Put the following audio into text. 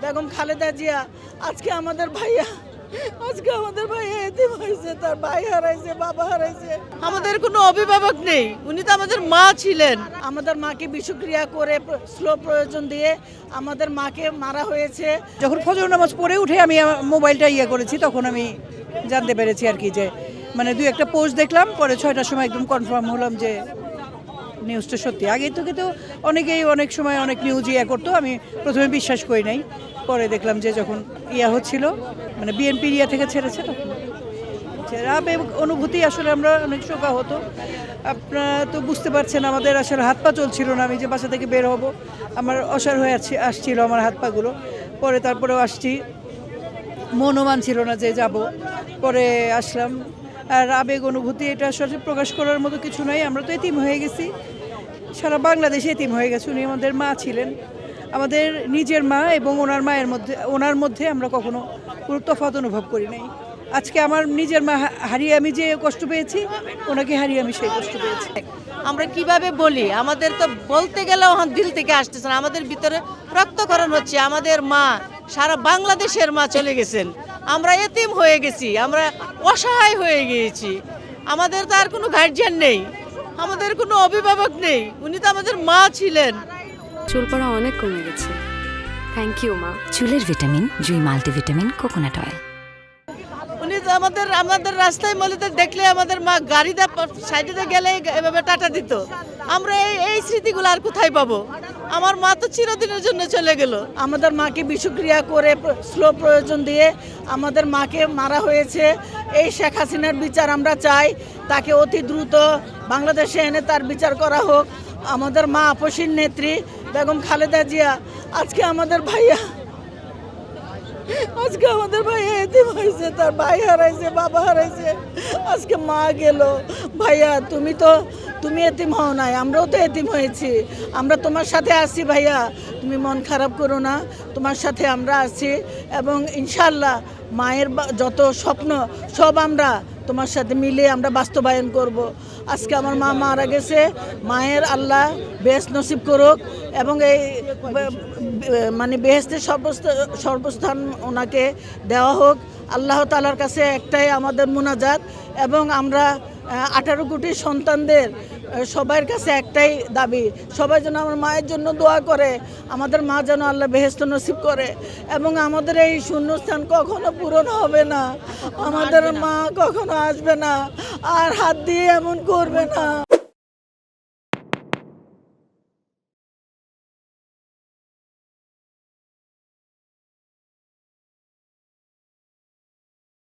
বেগম খালেদা জিয়া আজকে আমাদের ভাইয়া এতিম হয়েছে, তার ভাই হারাইছে, বাবা হারাইছে। আমাদের কোনো অভিভাবক নেই, উনি তো আমাদের মা ছিলেন। আমাদের মাকে বিষক্রিয়া করে স্লো প্রয়োজন দিয়ে আমাদের মাকে মারা হয়েছে। যখন ফজর নামাজ পড়ে উঠে আমি আমার মোবাইলটা করেছি, তখন আমি জানতে পেরেছি আর কি, যে মানে দুই একটা পোস্ট দেখলাম, পরে 6টার সময় একদম কনফার্ম হলাম যে নিউজটা সত্যি। আগে থেকে তো অনেকেই অনেক সময় অনেক নিউজ করতো, আমি প্রথমে বিশ্বাস করি নাই, পরে দেখলাম যে যখন হচ্ছিল, মানে বিএনপি থেকে ছেড়েছে, তখন আবেগ অনুভূতি আসলে আমরা অনেক শোকাহত। আপনারা তো বুঝতে পারছেন, আমাদের আসলে হাত পা চলছিল না। আমি যে বাসা থেকে বের হব, আমার অসাড় হয়ে আসছিল আমার হাত পাগুলো। পরে তারপরেও আসছি, মনও মানছিল না যে যাব, পরে আসলাম। আর আবেগ অনুভূতি এটা আসলে প্রকাশ করার মতো কিছু নাই। আমরা তো এতিম হয়ে গেছি, সারা বাংলাদেশে এতিম হয়ে গেছে। উনি আমাদের মা ছিলেন, আমাদের নিজের মা, এবং ওনার মধ্যে আমরা কখনো কোনো তফাৎ অনুভব করি নাই। আজকে আমার নিজের মা হারিয়ে আমি যে কষ্ট পেয়েছি, ওনাকে হারিয়ে আমি সেই কষ্ট পেয়েছি। আমরা কিভাবে বলি, আমাদের তো বলতে গেলেও দিল থেকে আসতেছে না, আমাদের ভিতরে রক্তক্ষরণ হচ্ছে। আমাদের মা, সারা বাংলাদেশের মা চলে গেছেন, আমরা এতিম হয়ে গেছি, আমরা অসহায় হয়ে গিয়েছি। আমাদের তো আর কোনো গার্জিয়ান নেই, আমাদের কোনো অভিভাবক নেই, উনি তো আমাদের মা ছিলেন। চুল পড়া অনেক কমে গেছে, থ্যাংক ইউ মা। চুলের ভিটামিন জুই মাল্টিভিটামিন কোকোনাট অয়েল। উনি তো আমাদের রাস্তায় মলিতে দেখলে আমাদের মা গাড়িতে সাইডে গেলে এভাবে টাটা দিত। আমরা এই স্মৃতিগুলো আর কোথায় পাবো? আমার মা তো চিরদিনের জন্য চলে গেল। আমাদের মাকে বিষক্রিয়া করে স্লো প্রয়োজন দিয়ে আমাদের মাকে মারা হয়েছে। এই শেখ হাসিনার বিচার আমরা চাই, তাকে অতি দ্রুত বাংলাদেশে এনে তার বিচার করা হোক। আমাদের মা আপসীর নেত্রী বেগম খালেদা জিয়া আজকে আমাদের ভাইয়া এতিম হয়েছে, তার ভাই হারাইছে, বাবা হারাইছে। আজকে মা গেল। ভাইয়া তুমি এতিম হও নাই, আমরাও তো এতিম হয়েছি। আমরা তোমার সাথে আছি ভাইয়া, তুমি মন খারাপ করো না, তোমার সাথে আমরা আছি। এবং ইনশাল্লাহ মায়ের যত স্বপ্ন সব আমরা তোমার সাথে মিলে আমরা বাস্তবায়ন করব। আজকে আমার মা মারা গেছে, মায়ের আল্লাহ বেহেশত নসিব করুক, এবং এই মানে বেহেশতের সর্বস্থান ওনাকে দেওয়া হোক। আল্লাহ তাআলার কাছে একটাই আমাদের মুনাজাত, এবং আমরা 18 কোটি সন্তানদের সবার কাছে একটাই দাবি, সবাই যেন আমার মায়ের জন্য দোয়া করে, আমাদের মা যেন আল্লাহ বেহেশত নসিব করে। এবং আমাদের এই শূন্যস্থান কখনো পূরণ হবে না, আমাদের মা কখনো আসবে না, আর হাত দিয়ে এমন করবে না।